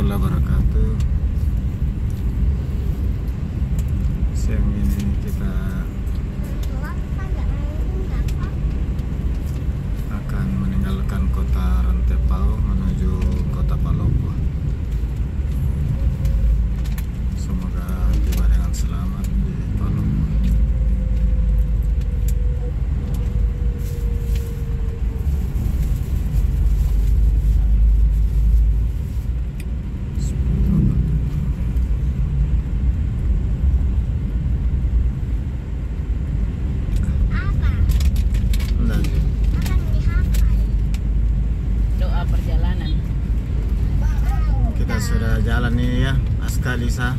warahmatullahi wabarakatuh. Siang ini kita akan meninggalkan kota Rantepao menuju kota Palopo. Semoga tiba dengan selamat di Palopo. Sudah jalan ini ya, Askalisa.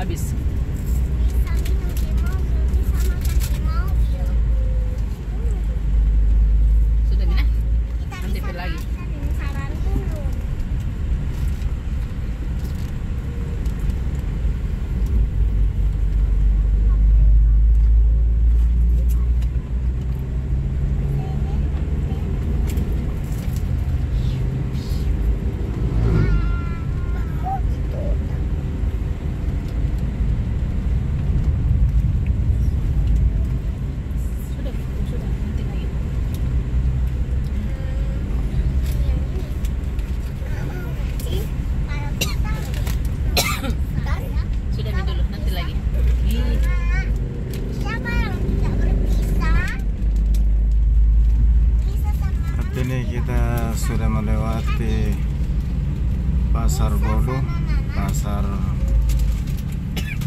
Habis. Sudah Mina? Nanti pilih lagi. Ini kita sudah melewati Pasar Bodo, pasar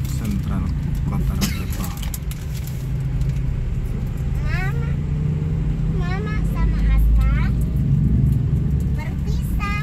sentral kota Rantepao. Mama sama Aska berpisah.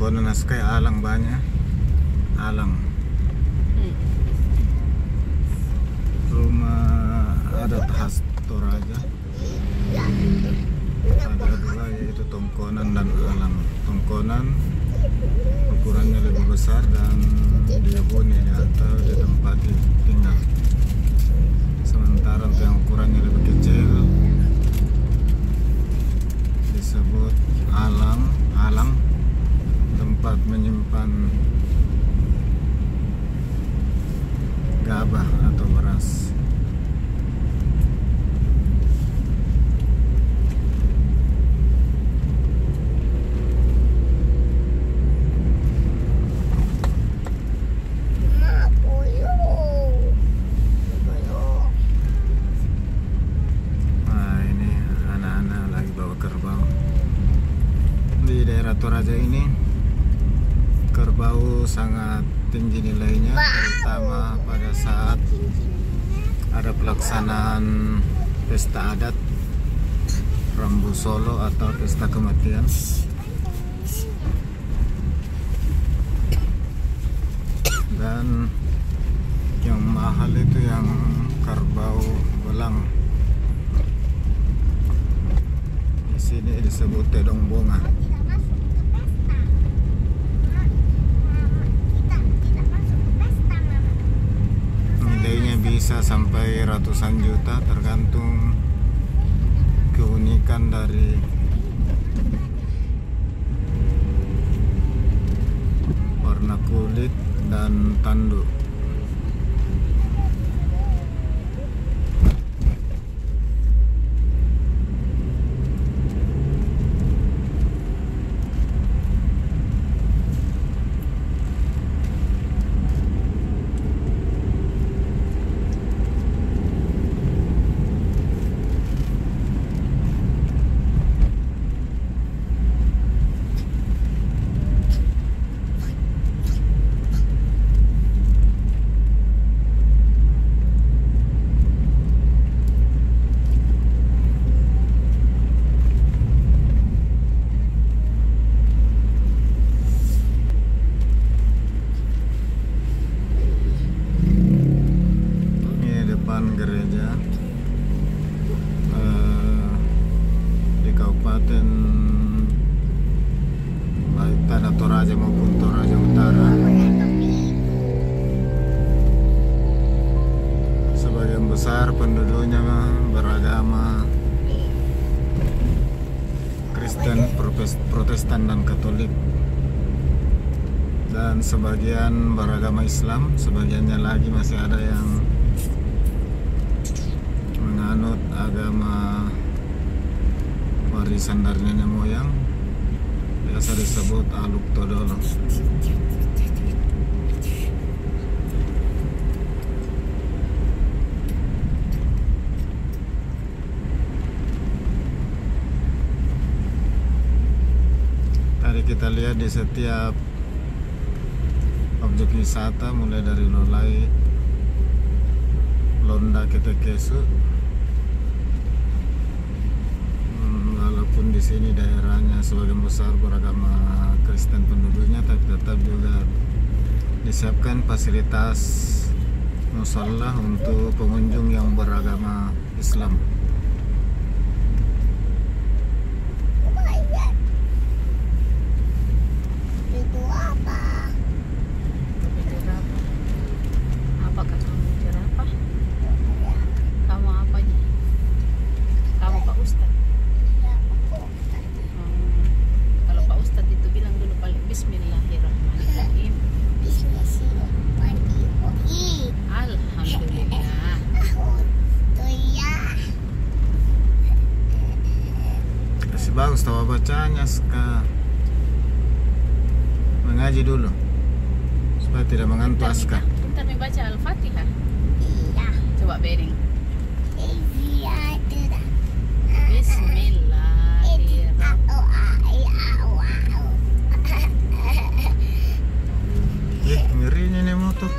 Tongkonan Askai alang banyak. Alang. Rumah adat khas Toraja. Ada dua, yaitu Tongkonan dan Alang. Tongkonan ukurannya lebih besar dan dia bunyinya atau di tempat tinggal. Sementara untuk yang ukurannya lebih kecil disebut alang. Alang tempat menyimpan gabah atau beras. Nah, ini anak-anak lagi bawa kerbau. Di daerah Toraja ini kerbau sangat tinggi nilainya, terutama pada saat ada pelaksanaan pesta adat Rambu Solo atau pesta kematian. Dan yang mahal itu yang kerbau belang. Di sini disebut tedong bunga. Nilainya bisa sampai ratusan juta, tergantung keunikan dari warna kulit dan tanduk. Gereja di Kabupaten baik Tanah Toraja maupun Toraja Utara. Sebagian besar penduduknya beragama Kristen, Protestan dan Katolik, dan sebagian beragama Islam. Sebagiannya lagi masih ada yang menganut agama warisan dari nenek moyang, biasa disebut Aluk Todolo. Tadi kita lihat di setiap objek wisata, mulai dari Lolai, Londa, Ketekesu. Walaupun di sini daerahnya sebagian besar beragama Kristen penduduknya, tapi tetap juga disiapkan fasilitas mushola untuk pengunjung yang beragama Islam. Apakah kamu jerapah? Kamu apanya? Kamu Pak Ustadz? Kalau Pak Ustadz itu bilang dulu paling Bismillahirrahmanirrahim. Alhamdulillah. Kasih bagus tahu bacanya, Ska. Mengaji dulu supaya tidak mengantuk, Aska. Bentar nih baca Al-Fatihah. Coba Bering. Ngerinya nih motor.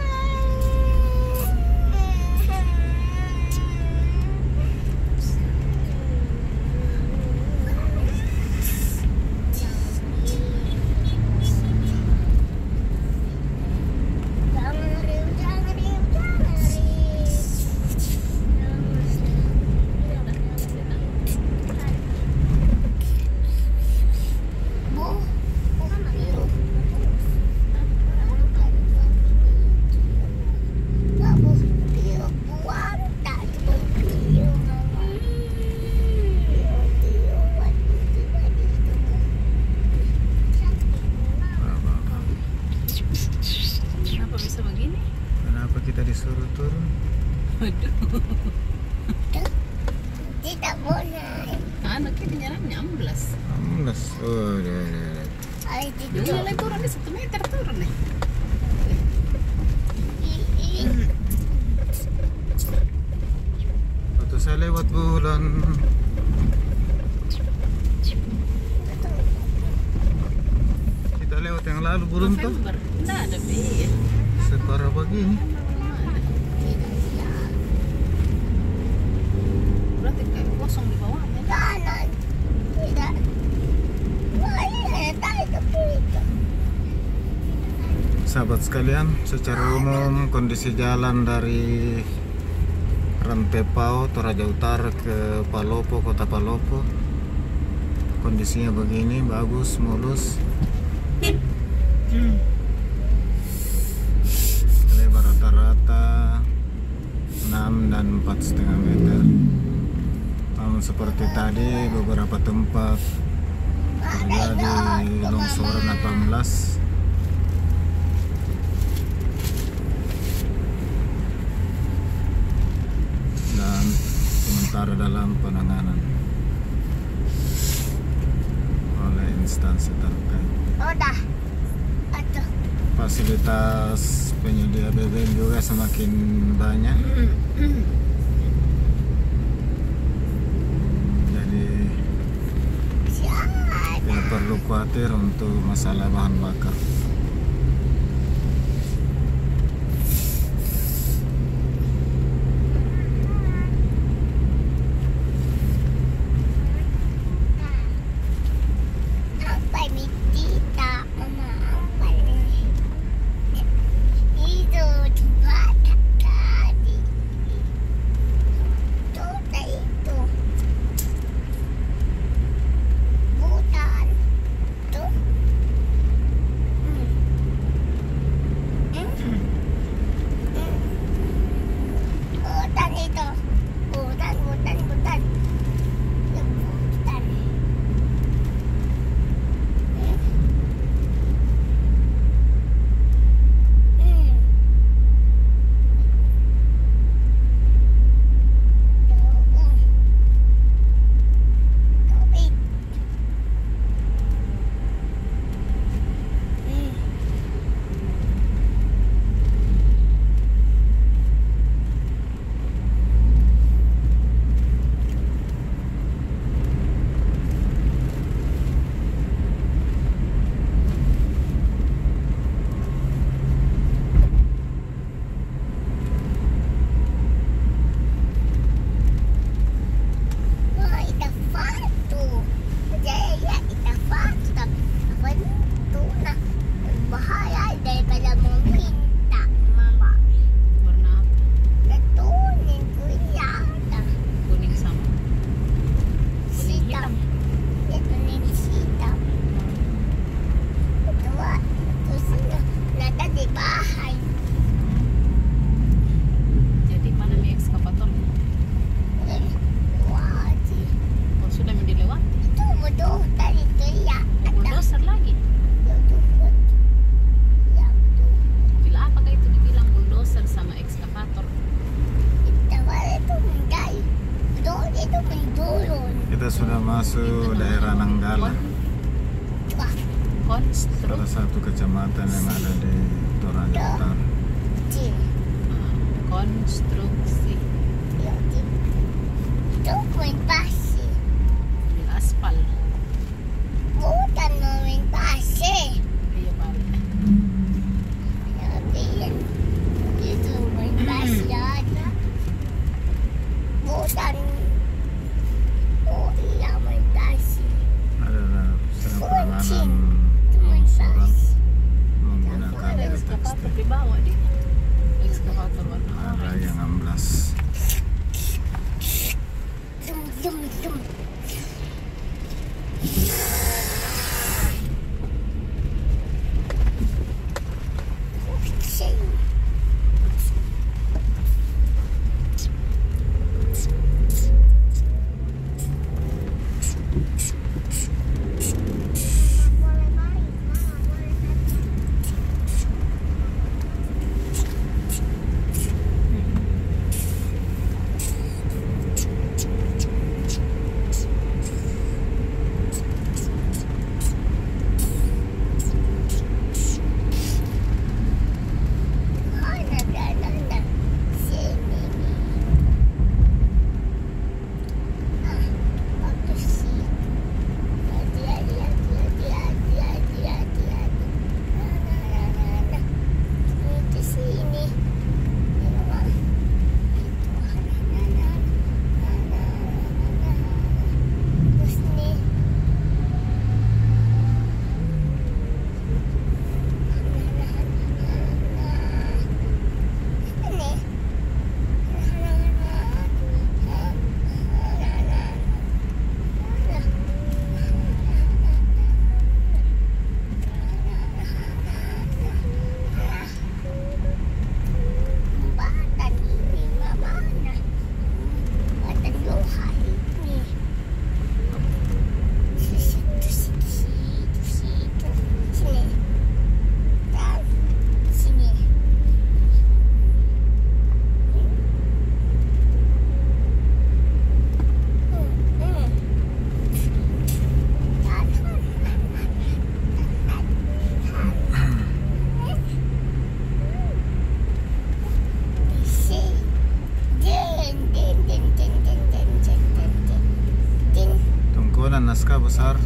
jalannya amblas. 16. Oh, udah. Ay, dito. Dulu lagi turun di 1 meter turun nih. Waktu saya lewat bulan kita lewat yang lalu belum tuh November. Enggak ada bi. separah begini. Berarti kayak kosong di bawahnya. Kanan. Tidak. Ay, tayo dito. Sahabat sekalian, secara umum kondisi jalan dari Rantepao, Toraja Utara ke Palopo, kota Palopo, kondisinya begini, bagus, mulus. Lebar rata-rata 6 dan 4,5 meter. Namun seperti tadi beberapa tempat terjadi longsoran atau amblas. Dan sementara dalam penanganan oleh instansi terkait. Udah. Aduh. Fasilitas penyedia BBM juga semakin banyak. Jadi Siapa? tidak perlu khawatir untuk masalah bahan bakar. Apa ni tita? Mama apa ni? Itu tempat tadi. Itu. Bukan. Tuh. Bukan itu. Bukan. Bukan. Bahaya daripada meminta mama. Warna apa? Natunin ko yan. Kuning sama. Kuning Sitam. hitam. Natunin sitam. Tua. Terus nata di bahay. Jadi mana mi ekskavator? Wadi. Oh, sudah mau dilewati. Itu bodoh tadi tu ya. Ada. Bulldozer lagi. Yang tu. Bila apakah itu dibilang bulldozer sama ekskavator? Tawar itu menday. Doon itu mendulon. Kita sudah masuk daerah Nanggala, Wah. Konstruk. salah satu kecamatan yang ada di Toraja Utara. Cik. Konstruksi Itu main pasir. di aspal. Bukan main pasir. Iya balik. Tapi itu main pasir ada. Bukan. Oh iya main pasir. Adalah sedang penanganan Itu main longsoran pasir. menggunakan Ada ekskavator di bawah di ekskavator warna ada orange. yang amblas. Jum. Cik. besar.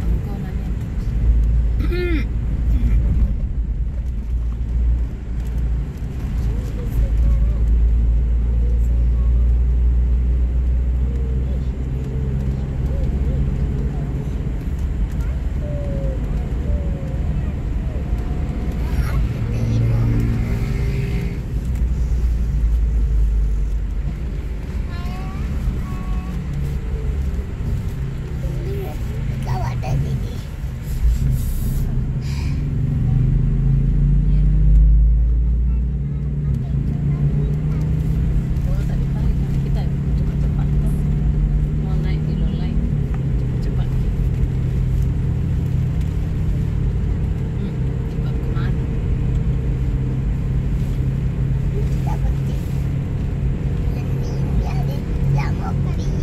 Tongkonannya. Kau ada di sini. Oh, tadi pagi kan kita cepat-cepat tuh mau naik di Lolai, cepat-cepat. Cepat kemana? Dapat di ini sama pergi.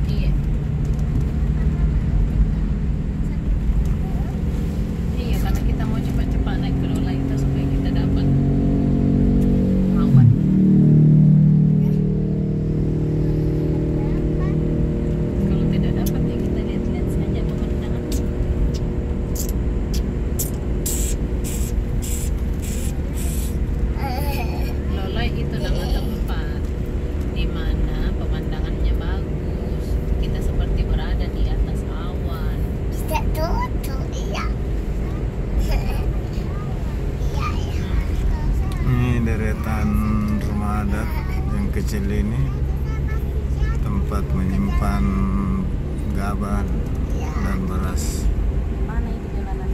Iya. Iya, karena kita mau cepat-cepat naik ke Lolai itu supaya kita dapat mawar. Kalau tidak dapat ya kita lihat-lihat saja pemandangan. Lolai itu nama tempat di mana pemandangannya bagus. Kita seperti berada di atas awan. Bisa tutup iya. Iya iya. Ini deretan rumah adat yang kecil ini, tempat menyimpan gaban dan beras. Mana itu jalanan?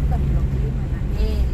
Bukan blok 5 nah. 5.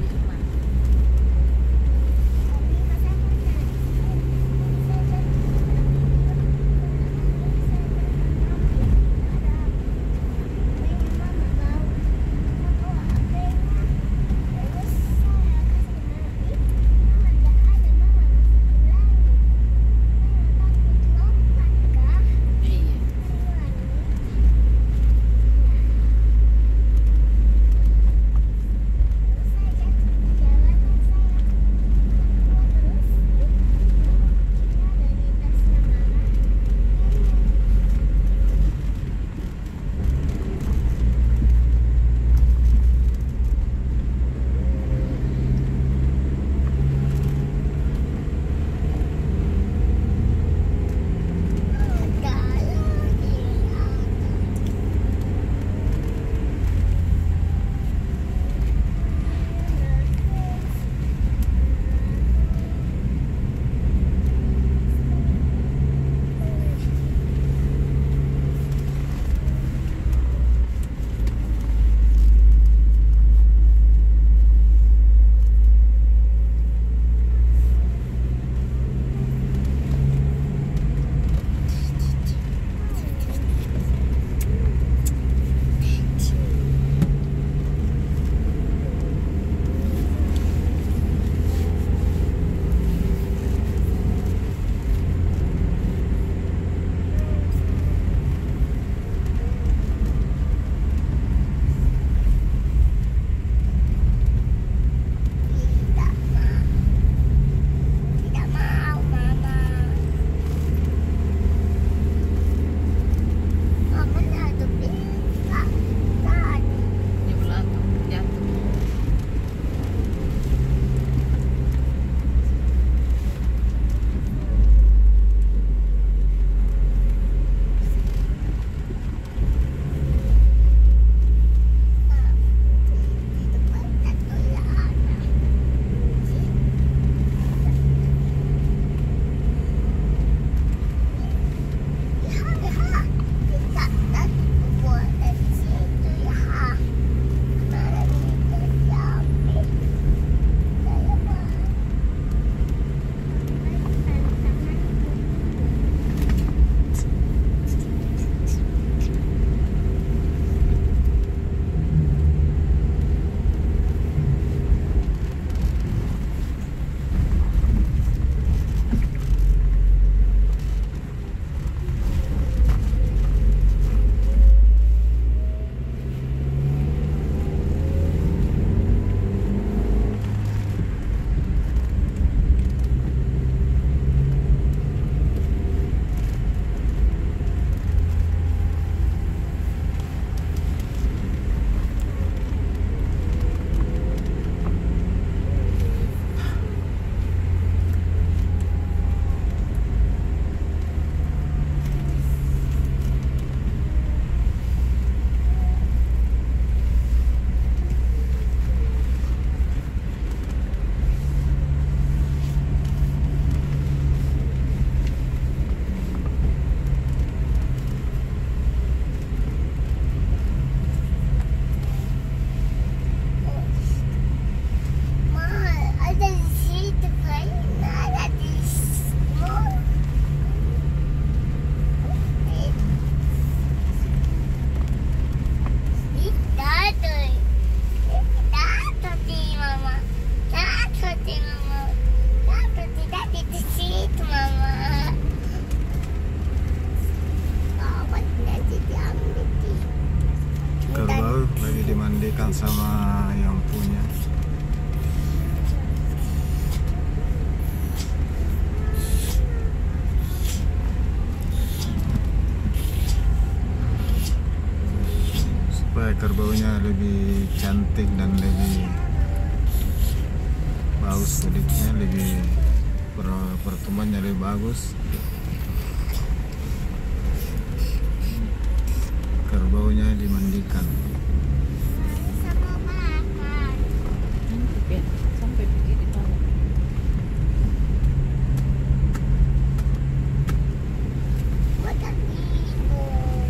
supaya kerbaunya lebih cantik dan lebih bagus kulitnya, lebih pertumbuhannya lebih bagus. Kerbaunya dimandikan. Sama makan. Ya, sampai pergi di bawah. Makan minum.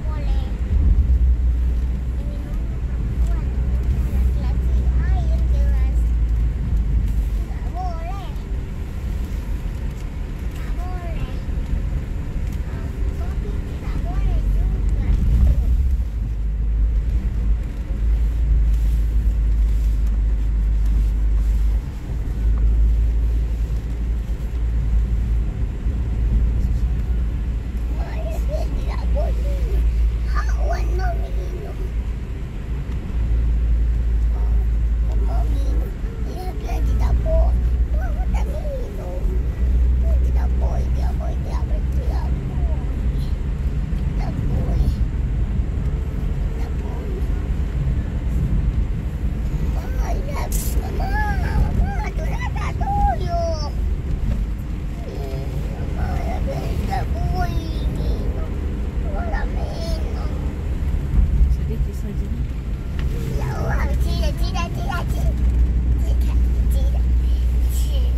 Boleh. Ini perempuan. Laki-laki air gelas. Tidak boleh. Tidak boleh. Kopi tidak boleh juga. Air tidak boleh. Hawan mau minum. Mau minum. Dia bilang tidak boleh. Mau tak minum. Tidak boleh, tidak boleh, tidak boleh, tidak boleh. Tidak boleh. Tidak boleh. Mama, ya, mama, tu ada tuyul. Mama, ya, tidak boleh minum. Boleh minum. Sedikit saja. Ya Allah, tidak, tidak, tidak, tidak. Tidak, tidak. Tidak.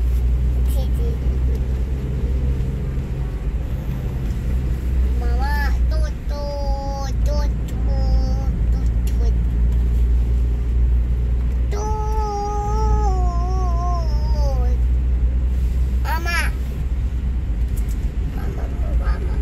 Mama, tutut, tutut, tutut. Tut. Mama. Mama, mama, mama.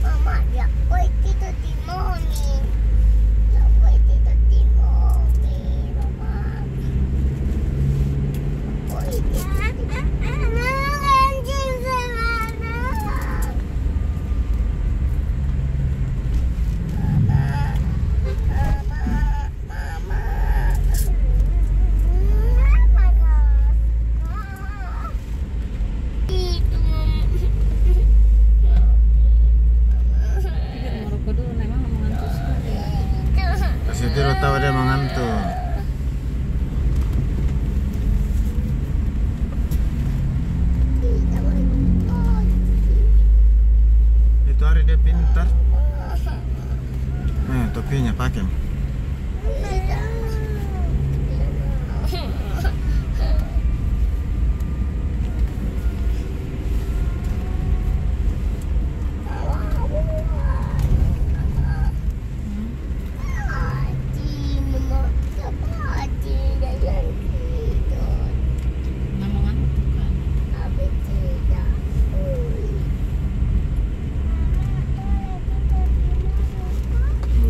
Mama, dia boleh tidur di morning. Dia boleh tidur di morning, Mama. Boleh tidur di anjing selana. Mama, mama, mama. Tidak merokok dulu, memang mengantuk sekali. Kasih tidur tahu dia mengantuk. Itu hari dia pintar. Topinya pakai. Memang mengantuk kan.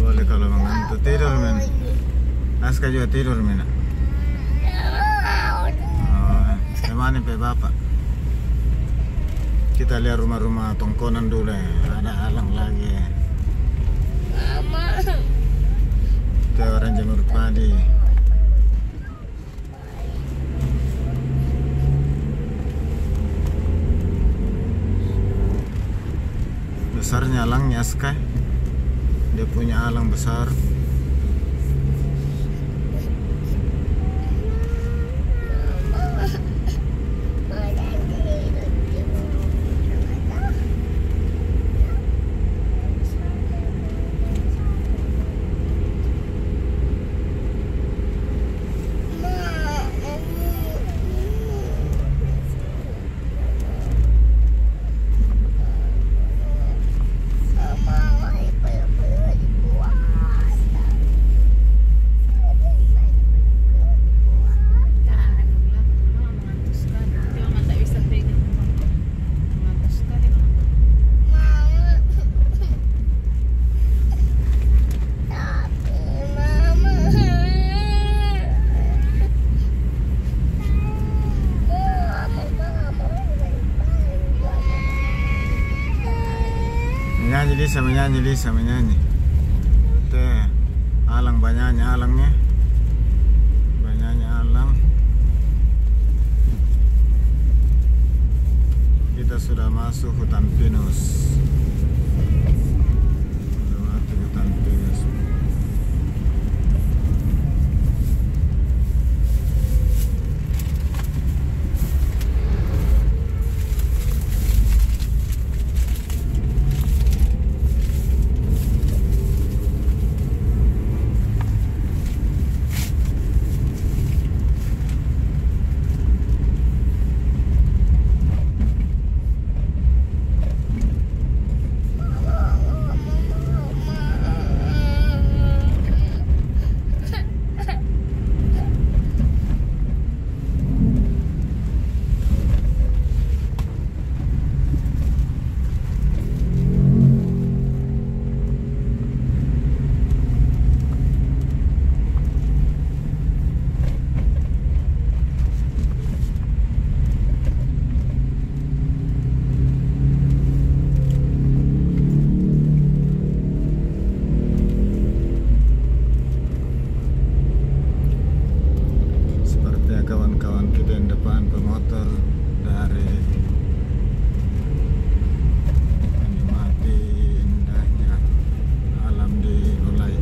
Boleh kalau mengantuk tidur men. Aska juga tidur men. Oh, kemana pe bapak? Kita lihat rumah-rumah tongkonan dulu ya. Ada alang lagi ya. Itu orang jemur padi. Besarnya alangnya Aska. Dia punya alang besar. Mama, Lisa menyanyi. Teh, alang banyaknya alangnya. Banyaknya alang. Kita sudah masuk hutan pinus. Melewati hutan pinus. Kawan-kawan kita yang depan pemotor dari menikmati indahnya alam di Ulay.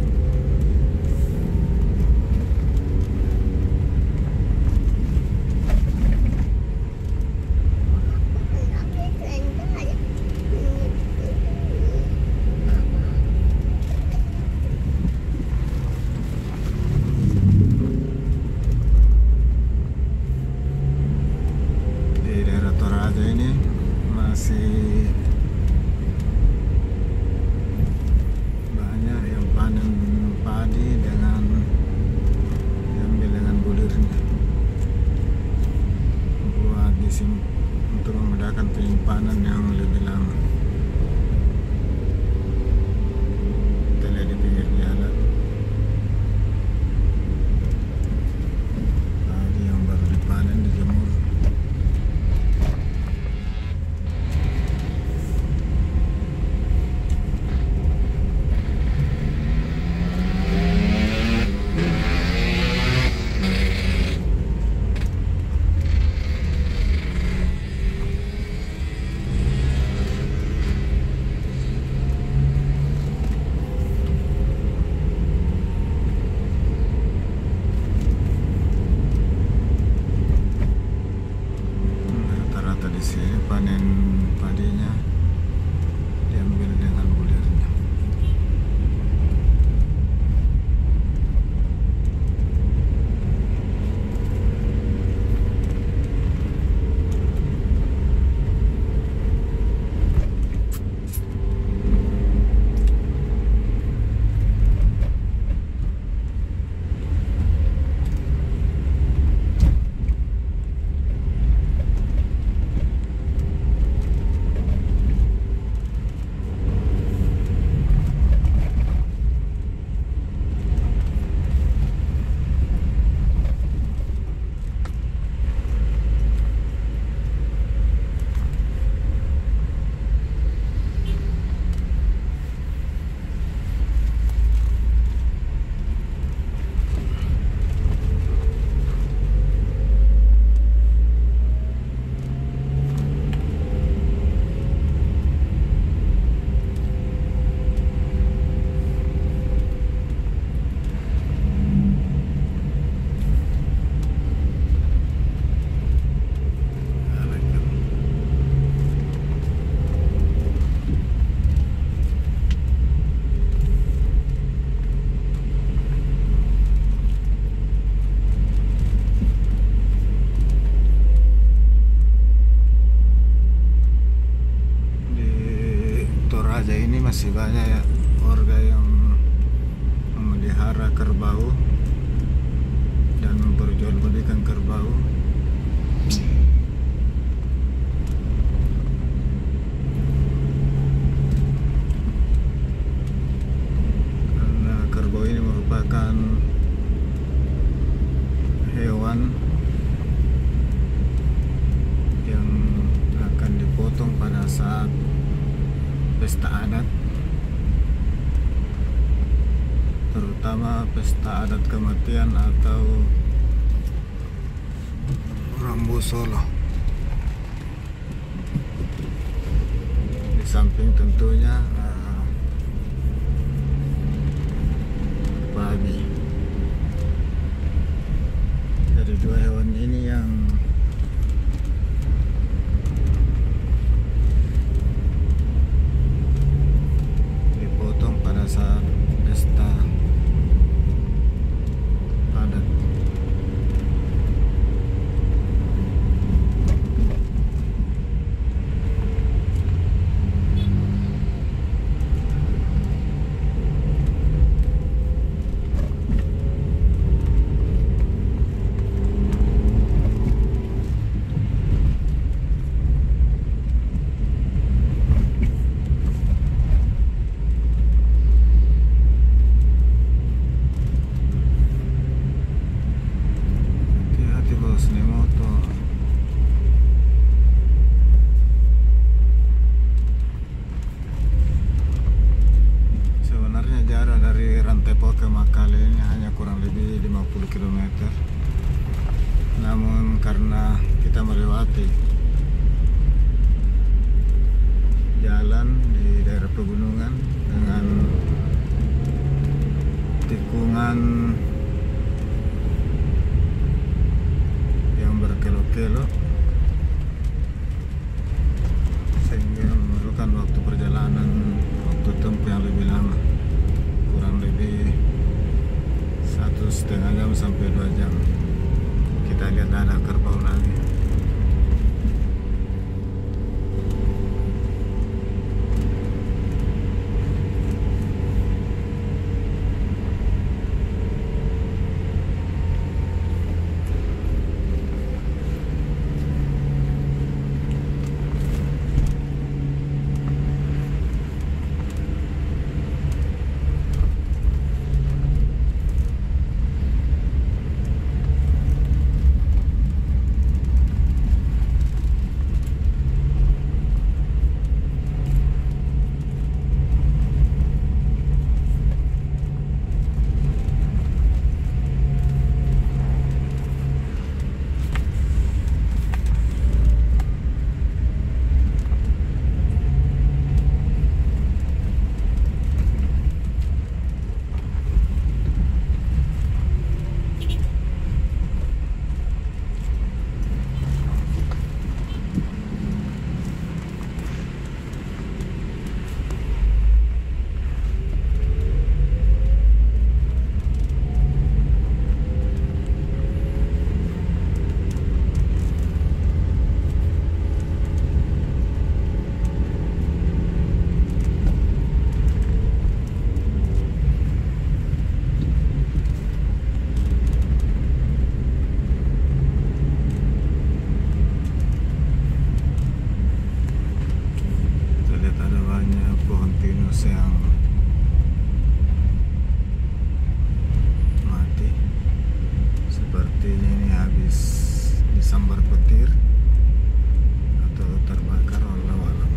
Toraja ini masih banyak yang panen padi dengan diambil dengan bulirnya buat untuk memudahkan penyimpanan yang lebih lama. Kita lihat di pinggir jalan padi yang baru dipanen dijemur. Di sini panen padinya diambil dengan bulirnya. Toraja ini masih banyak ya warga yang memelihara kerbau dan memperjualbelikan kerbau. Karena kerbau ini merupakan hewan yang akan dipotong pada saat pesta adat utama pesta adat kematian atau Rambu Solo. Di samping tentunya babi. Dari dua hewan ini yang dipotong pada saat pesta adat. Hati-hati bos, nih motor. Sebenarnya jarak dari Rantepo ke Makale ini hanya kurang lebih 50 km. Namun karena kita melewati jalan di daerah pegunungan dengan tikungan yang berkelok-kelok, sehingga memerlukan waktu perjalanan, waktu tempuh yang lebih lama, kurang lebih 1,5 jam sampai 2 jam. Kita lihat ada kerbau lagi. Yang mati, sepertinya ini habis disambar petir atau terbakar, wallahu alam.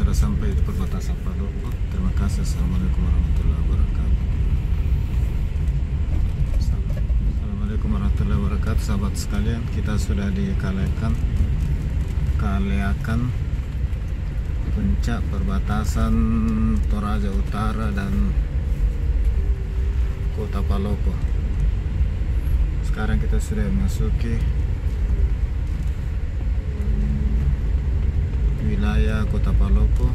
sudah sampai di perbatasan Palopo. Terima kasih. Assalamualaikum warahmatullahi wabarakatuh. Assalamualaikum warahmatullahi wabarakatuh, sahabat sekalian. Kita sudah di Kaleakan, puncak perbatasan Toraja Utara dan Kota Palopo. Sekarang kita sudah memasuki wilayah Kota Palopo.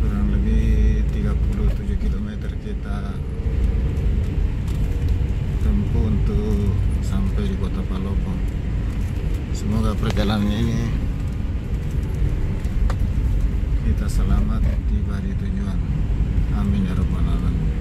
Kurang lebih 37 km kita tempuh untuk sampai di Kota Palopo. Semoga perjalanannya ini kita selamat tiba di tujuan. Amin ya rabbal alamin.